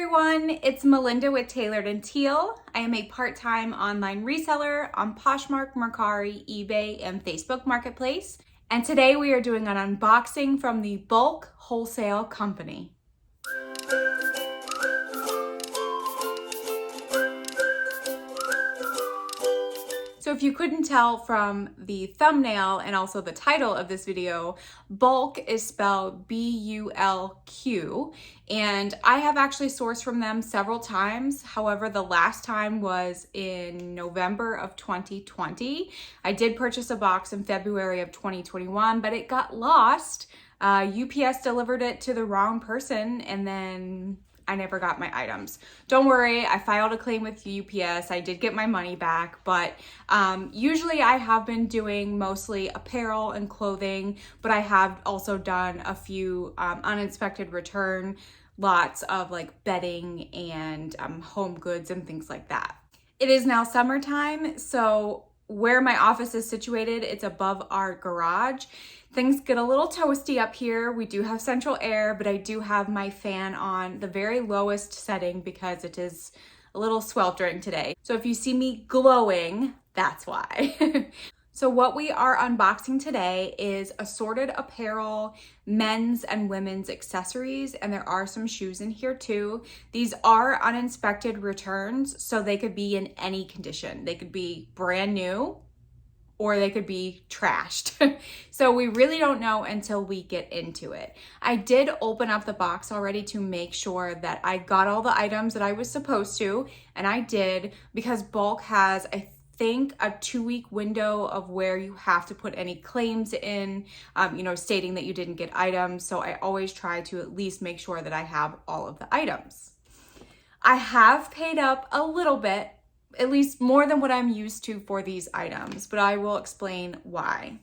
everyone, it's Melinda with Tailored&Teal. I am a part-time online reseller on Poshmark, Mercari, eBay, and Facebook Marketplace. And today we are doing an unboxing from the BULQ Wholesale company. So if you couldn't tell from the thumbnail and also the title of this video, BULQ is spelled B-U-L-Q, and I have actually sourced from them several times. However, the last time was in November of 2020. I did purchase a box in February of 2021, but it got lost. UPS delivered it to the wrong person, and then I never got my items. Don't worry, I filed a claim with UPS. I did get my money back, but usually I have been doing mostly apparel and clothing, but I have also done a few uninspected return lots of like bedding and home goods and things like that. It is now summertime, so where my office is situated, it's above our garage. Things get a little toasty up here. We do have central air, but I do have my fan on the very lowest setting because it is a little sweltering today. So if you see me glowing, that's why. So what we are unboxing today is assorted apparel, men's and women's accessories, and there are some shoes in here too. These are uninspected returns, so they could be in any condition. They could be brand new, or they could be trashed. So we really don't know until we get into it. I did open up the box already to make sure that I got all the items that I was supposed to, and I did, because BULQ has, I think, a 2-week window of where you have to put any claims in, stating that you didn't get items. So I always try to at least make sure that I have all of the items. I have paid up a little bit, at least more than what I'm used to for these items, but I will explain why.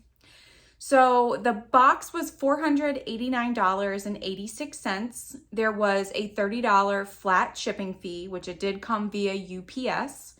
So the box was $489.86. There was a $30 flat shipping fee, which it did come via UPS.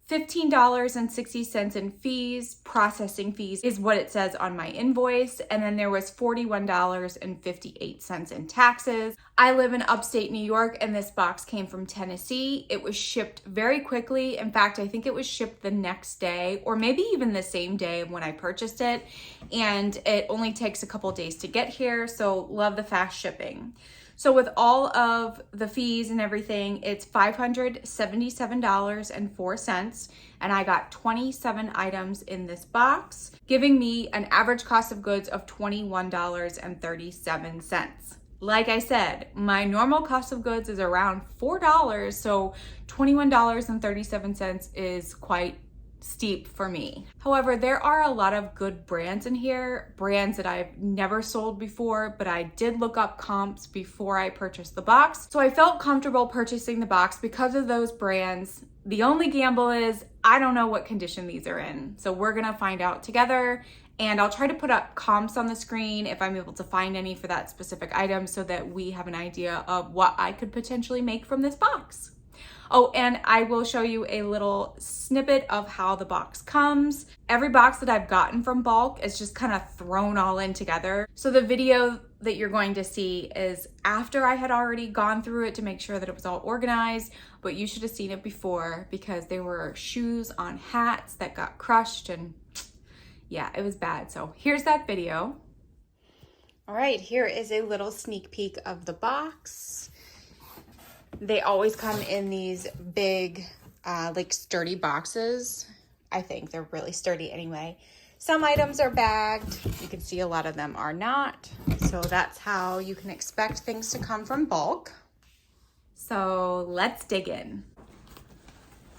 $15.60 in fees, processing fees is what it says on my invoice, and then there was $41.58 in taxes. I live in upstate New York, and this box came from Tennessee. It was shipped very quickly. In fact, I think it was shipped the next day, or maybe even the same day when I purchased it, and it only takes a couple days to get here, so love the fast shipping. So with all of the fees and everything, it's $577.04, and I got 27 items in this box, giving me an average cost of goods of $21.37. Like I said, my normal cost of goods is around $4, so $21.37 is quite steep for me. However, there are a lot of good brands in here, brands that I've never sold before, but I did look up comps before I purchased the box. So I felt comfortable purchasing the box because of those brands. The only gamble is I don't know what condition these are in. So we're gonna find out together, and I'll try to put up comps on the screen if I'm able to find any for that specific item so that we have an idea of what I could potentially make from this box. Oh, and I will show you a little snippet of how the box comes. Every box that I've gotten from BULQ is just kind of thrown all in together. So the video that you're going to see is after I had already gone through it to make sure that it was all organized, but you should have seen it before because there were shoes on hats that got crushed, and yeah, it was bad. So here's that video. All right, here is a little sneak peek of the box. They always come in these big, sturdy boxes. I think they're really sturdy anyway. Some items are bagged. You can see a lot of them are not. So that's how you can expect things to come from BULQ. So let's dig in.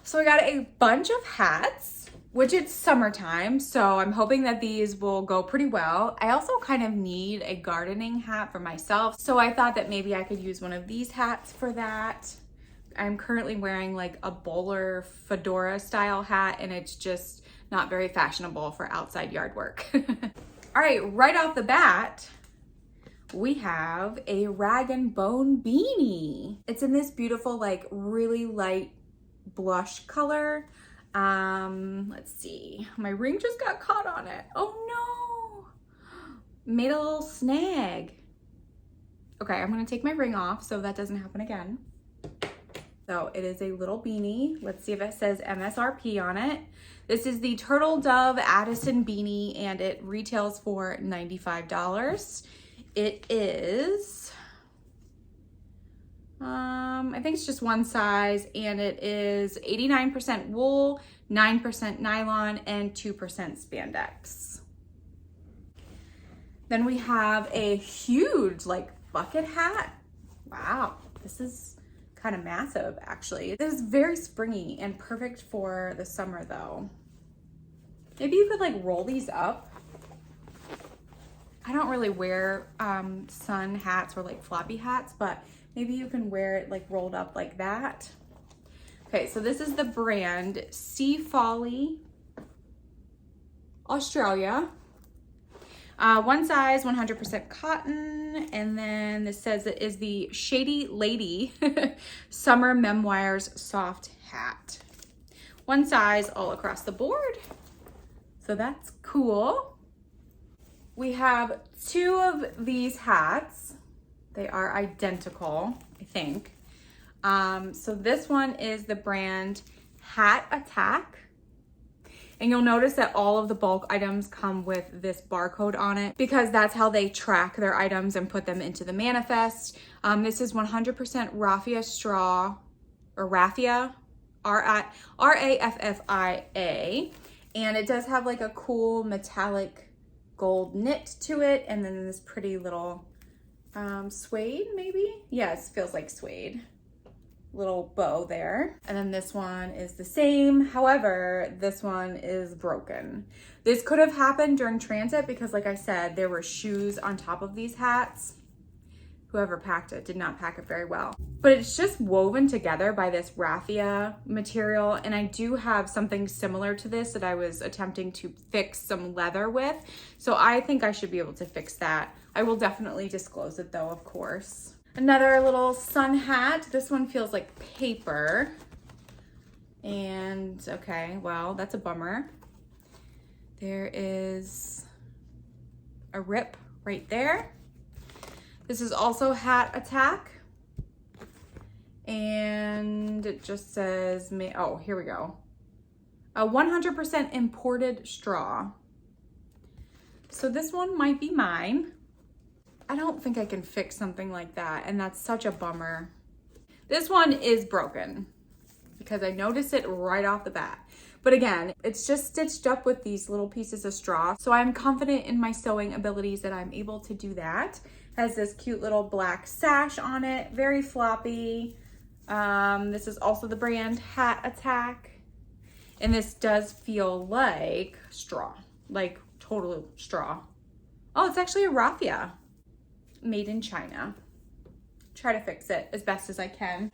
So I got a bunch of hats, which it's summertime, so I'm hoping that these will go pretty well. I also kind of need a gardening hat for myself, so I thought that maybe I could use one of these hats for that. I'm currently wearing like a bowler fedora style hat, and it's just not very fashionable for outside yard work. All right, right off the bat, we have a rag and bone beanie. It's in this beautiful, like really light blush color. Let's see, my ring just got caught on it. Oh no, made a little snag. Okay, I'm gonna take my ring off so that doesn't happen again. So it is a little beanie. Let's see if it says MSRP on it. This is the Turtle Dove Addison beanie and it retails for $95. It is, I think it's just one size, and it is 89% wool, 9% nylon, and 2% spandex. Then we have a huge like bucket hat. Wow, this is kind of massive actually. This is very springy and perfect for the summer though. Maybe you could like roll these up. I don't really wear sun hats or like floppy hats, but maybe you can wear it like rolled up like that. Okay, so this is the brand Sea Folly, Australia. One size, 100% cotton, and then this says it is the Shady Lady Summer Memoirs Soft Hat. One size all across the board, so that's cool. We have two of these hats. They are identical, I think. So this one is the brand Hat Attack. And you'll notice that all of the bulk items come with this barcode on it because that's how they track their items and put them into the manifest. This is 100% raffia straw, or raffia, R-A-F-F-I-A. And it does have like a cool metallic gold knit to it. And then this pretty little suede maybe? Yes, feels like suede. Little bow there. And then this one is the same. However, this one is broken. This could have happened during transit because like I said, there were shoes on top of these hats. Whoever packed it did not pack it very well. But it's just woven together by this raffia material. And I do have something similar to this that I was attempting to fix some leather with. So I think I should be able to fix that. I will definitely disclose it though, of course. Another little sun hat. This one feels like paper. And okay, well, that's a bummer. There is a rip right there. This is also Hat Attack. And it just says, oh, here we go. A 100% imported straw. So this one might be mine. I don't think I can fix something like that, and that's such a bummer. This one is broken because I noticed it right off the bat. But again, it's just stitched up with these little pieces of straw. So I'm confident in my sewing abilities that I'm able to do that. Has this cute little black sash on it, very floppy. This is also the brand Hat Attack. And this does feel like straw, like total straw. Oh, it's actually a raffia. Made in China. Try to fix it as best as I can.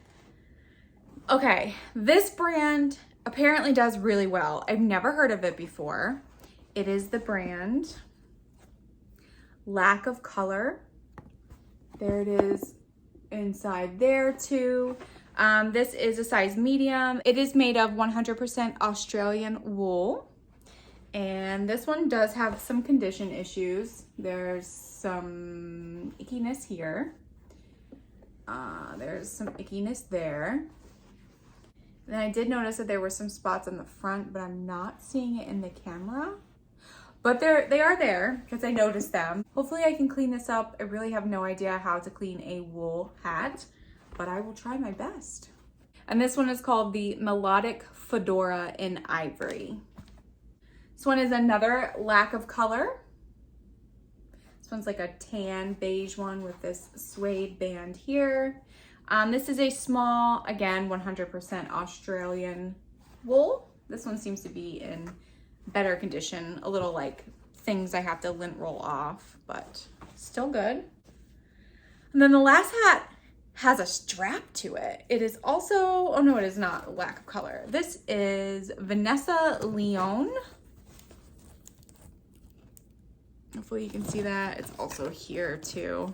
Okay, this brand apparently does really well. I've never heard of it before. It is the brand Lack of Color. There it is inside there too. This is a size medium. It is made of 100% Australian wool. And this one does have some condition issues. There's some ickiness here. There's some ickiness there. And I did notice that there were some spots on the front, but I'm not seeing it in the camera. But they are there because I noticed them. Hopefully I can clean this up. I really have no idea how to clean a wool hat, but I will try my best. And this one is called the Melodic Fedora in Ivory. This one is another Lack of Color. This one's like a tan beige one with this suede band here. This is a small, again, 100% Australian wool. This one seems to be in better condition. A little like things I have to lint roll off, but still good. And then the last hat has a strap to it. It is also, oh no, it is not Lack of Color. This is Vanessa Leone. Hopefully you can see that. It's also here too.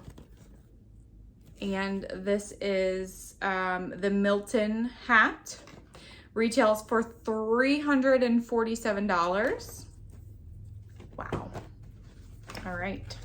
And this is the Milton hat. Retails for $347. Wow. All right.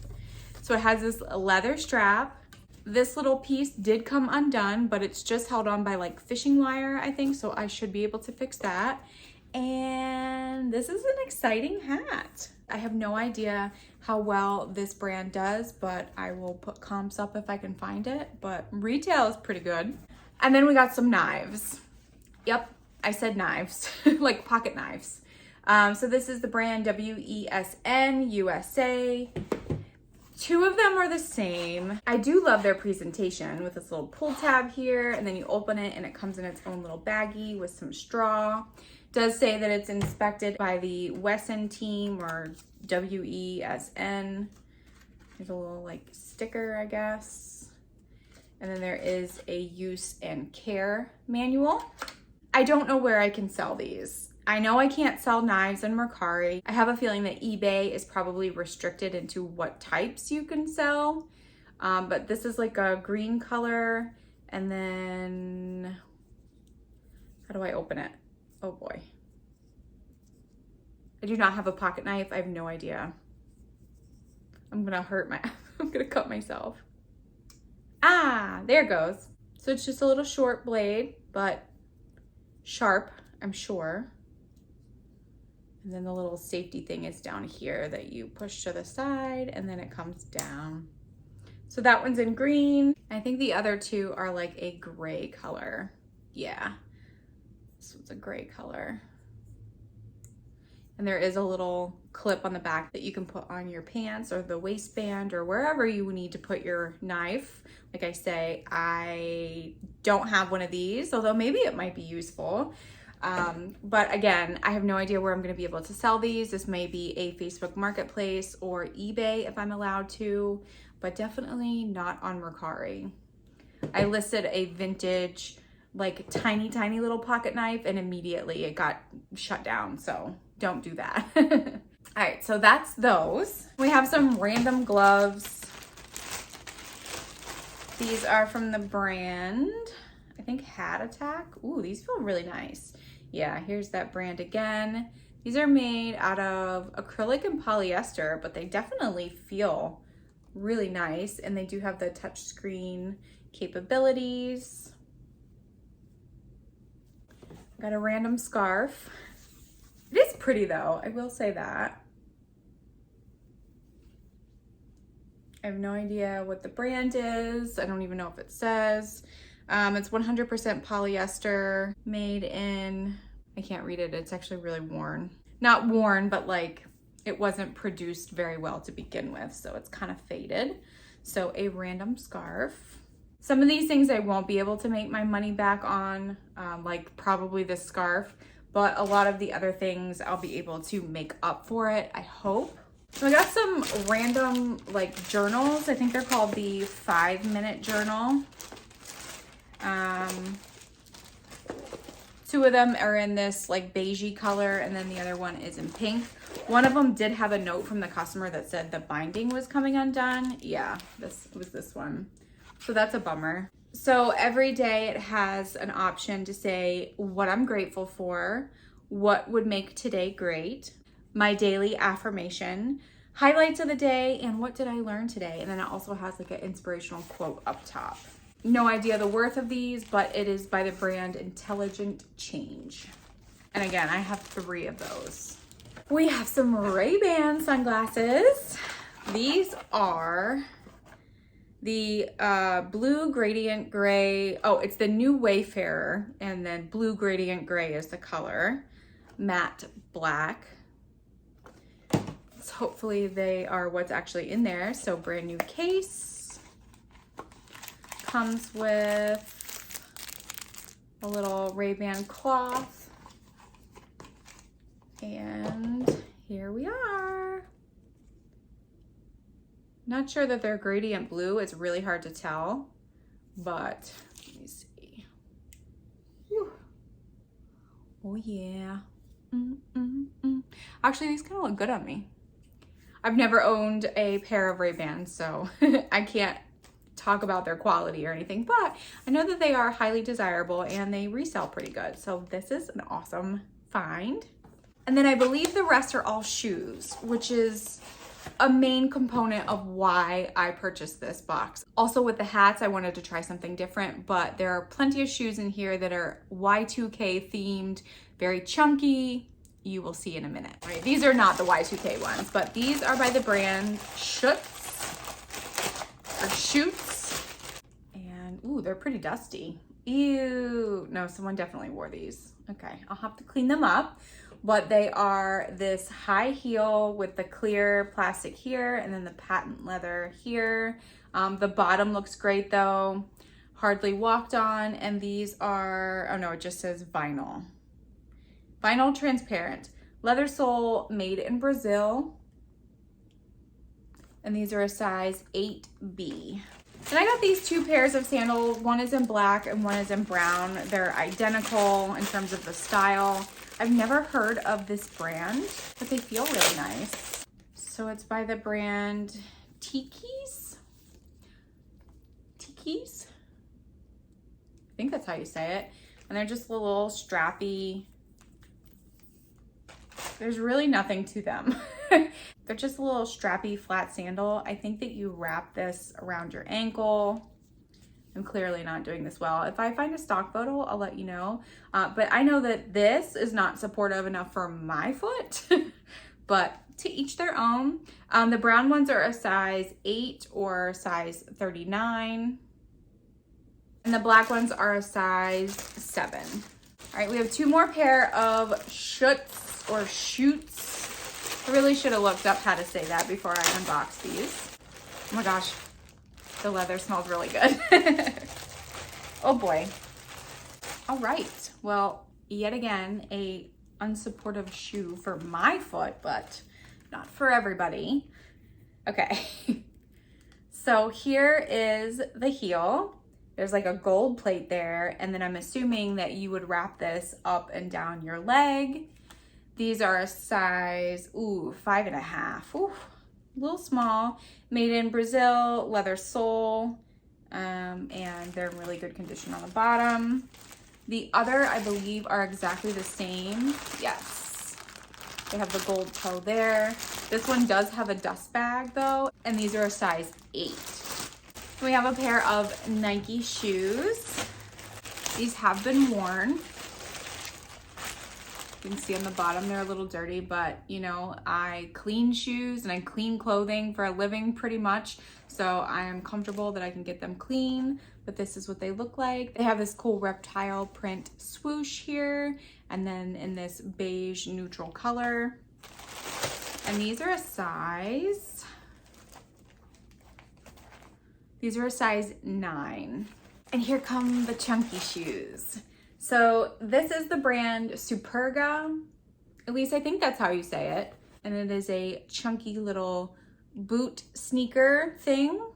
So it has this leather strap. This little piece did come undone, but it's just held on by like fishing wire, I think, so I should be able to fix that. And this is an exciting hat. I have no idea how well this brand does, but I will put comps up if I can find it, but retail is pretty good. And then we got some knives. Yep, I said knives, like pocket knives. So this is the brand WESN USA. Two of them are the same. I do love their presentation with this little pull tab here, and then you open it and it comes in its own little baggie with some straw. It does say that it's inspected by the Wesson team, or WESN. There's a little like sticker, I guess. And then there is a use and care manual. I don't know where I can sell these. I know I can't sell knives in Mercari. I have a feeling that eBay is probably restricted into what types you can sell. But this is like a green color. And then, how do I open it? Oh boy. I do not have a pocket knife. I have no idea. I'm gonna I'm gonna cut myself. Ah, there it goes. So it's just a little short blade, but sharp, I'm sure. And then the little safety thing is down here that you push to the side, and then it comes down. So that one's in green. I think the other two are like a gray color. Yeah, this one's a gray color. And there is a little clip on the back that you can put on your pants or the waistband or wherever you need to put your knife. Like I say, I don't have one of these, although maybe it might be useful. But again, I have no idea where I'm going to be able to sell these. This may be a Facebook Marketplace or eBay if I'm allowed to, but definitely not on Mercari. I listed a vintage, like tiny little pocket knife, and immediately it got shut down. So don't do that. All right, so that's those. We have some random gloves. These are from the brand, I think Hat Attack. Ooh, these feel really nice. Yeah, here's that brand again. These are made out of acrylic and polyester, but they definitely feel really nice. And they do have the touch screen capabilities. Got a random scarf. It is pretty though, I will say that. I have no idea what the brand is. I don't even know if it says. It's 100% polyester, made in, I can't read it, it's actually really worn. Not worn, but like it wasn't produced very well to begin with, so it's kind of faded. So a random scarf. Some of these things I won't be able to make my money back on, like probably this scarf, but a lot of the other things I'll be able to make up for it, I hope. So I got some random like journals. I think they're called the 5-minute journal. Two of them are in this like beigey color, and then the other one is in pink. One of them did have a note from the customer that said the binding was coming undone. Yeah, this was this one. So that's a bummer. So every day it has an option to say what I'm grateful for, what would make today great, my daily affirmation, highlights of the day, and what did I learn today? And then it also has like an inspirational quote up top. No idea the worth of these, but it is by the brand Intelligent Change. And again, I have 3 of those. We have some Ray-Ban sunglasses. These are the blue gradient gray. Oh, it's the new Wayfarer, and then blue gradient gray is the color. Matte black. So hopefully they are what's actually in there. So brand new case. Comes with a little Ray-Ban cloth. And here we are. Not sure that they're gradient blue. It's really hard to tell, but let me see. Whew. Oh yeah. Actually, these kind of look good on me. I've never owned a pair of Ray-Bans, so I can't talk about their quality or anything, but I know that they are highly desirable and they resell pretty good. So this is an awesome find. And then I believe the rest are all shoes, which is a main component of why I purchased this box. Also with the hats, I wanted to try something different, but there are plenty of shoes in here that are Y2K themed, very chunky. You will see in a minute. Right, these are not the Y2K ones, but these are by the brand Shoots. And ooh, they're pretty dusty. Ew, no, someone definitely wore these. Okay, I'll have to clean them up. But they are this high heel with the clear plastic here and then the patent leather here. The bottom looks great though, hardly walked on. And these are, oh no, it just says vinyl. Vinyl transparent. Leather sole made in Brazil. And these are a size 8B. And I got these two pairs of sandals. One is in black and one is in brown. They're identical in terms of the style. I've never heard of this brand, but they feel really nice. So it's by the brand Tikis? I think that's how you say it. And they're just a little strappy. There's really nothing to them. They're just a little strappy flat sandal. I think that you wrap this around your ankle. I'm clearly not doing this well. If I find a stock photo, I'll let you know. But I know that this is not supportive enough for my foot, but to each their own. The brown ones are a size 8 or size 39. And the black ones are a size 7. All right, we have two more pair of Shoots. I really should have looked up how to say that before I unboxed these. Oh my gosh. The leather smells really good. Oh boy. All right. Well, yet again, a unsupportive shoe for my foot, but not for everybody. Okay. So here is the heel. There's like a gold plate there. And then I'm assuming that you would wrap this up and down your leg. These are a size, 5.5. Ooh. A little small, made in Brazil, leather sole, and they're in really good condition on the bottom. The other, I believe, are exactly the same. Yes, they have the gold toe there. This one does have a dust bag though, and these are a size 8. We have a pair of Nike shoes. These have been worn. You can see on the bottom they're a little dirty, but you know, I clean shoes and I clean clothing for a living pretty much, so I am comfortable that I can get them clean. But this is what they look like. They have this cool reptile print swoosh here, and then in this beige neutral color. And these are a size 9. And here come the chunky shoes. So this is the brand Superga. At least I think that's how you say it. And it is a chunky little boot sneaker thing. I'm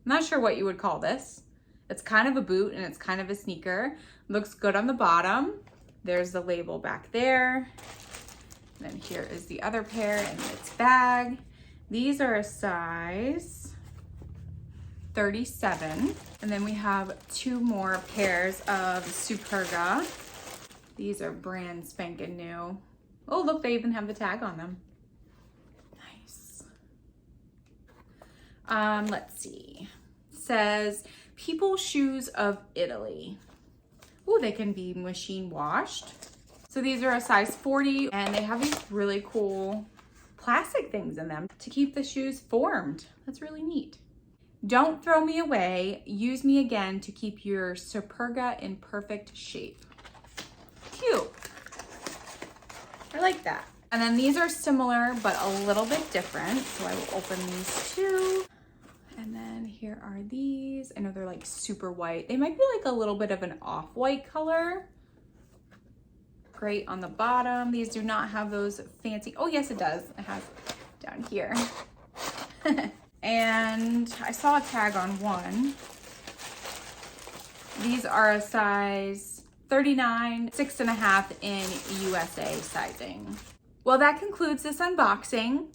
not sure what you would call this. It's kind of a boot and it's kind of a sneaker. Looks good on the bottom. There's the label back there. And then here is the other pair in its bag. These are a size 37. And then we have two more pairs of Superga. These are brand spanking new. Oh, look, they even have the tag on them. Nice. Let's see. It says, People Shoes of Italy. Oh, they can be machine washed. So these are a size 40, and they have these really cool plastic things in them to keep the shoes formed. That's really neat. Don't throw me away. Use me again to keep your Superga in perfect shape. Cute. I like that. And then these are similar, but a little bit different. So I will open these two. And then here are these. I know they're like super white. They might be like a little bit of an off-white color. Great on the bottom. These do not have those fancy, oh yes it does. It has down here. And I saw a tag on one. These are a size 39, 6.5 in USA sizing. Well, that concludes this unboxing.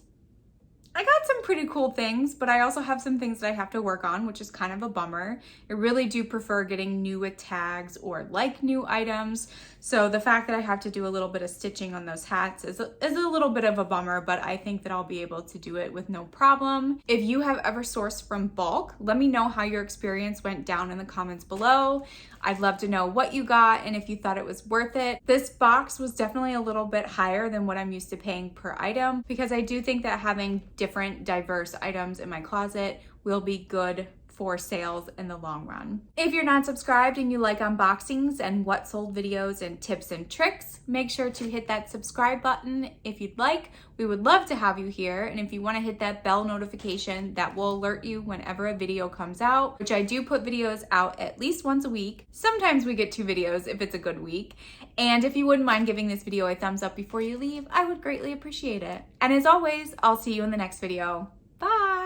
I got some pretty cool things, but I also have some things that I have to work on, which is kind of a bummer. I really do prefer getting new with tags or like new items. So the fact that I have to do a little bit of stitching on those hats is a little bit of a bummer, but I think that I'll be able to do it with no problem. If you have ever sourced from bulk, let me know how your experience went down in the comments below. I'd love to know what you got and if you thought it was worth it. This box was definitely a little bit higher than what I'm used to paying per item, because I do think that having different diverse items in my closet will be good for sales in the long run. If you're not subscribed and you like unboxings and what sold videos and tips and tricks, make sure to hit that subscribe button if you'd like. We would love to have you here. And if you want to hit that bell notification, that will alert you whenever a video comes out, which I do put videos out at least once a week. Sometimes we get 2 videos if it's a good week. And if you wouldn't mind giving this video a thumbs up before you leave, I would greatly appreciate it. And as always, I'll see you in the next video. Bye.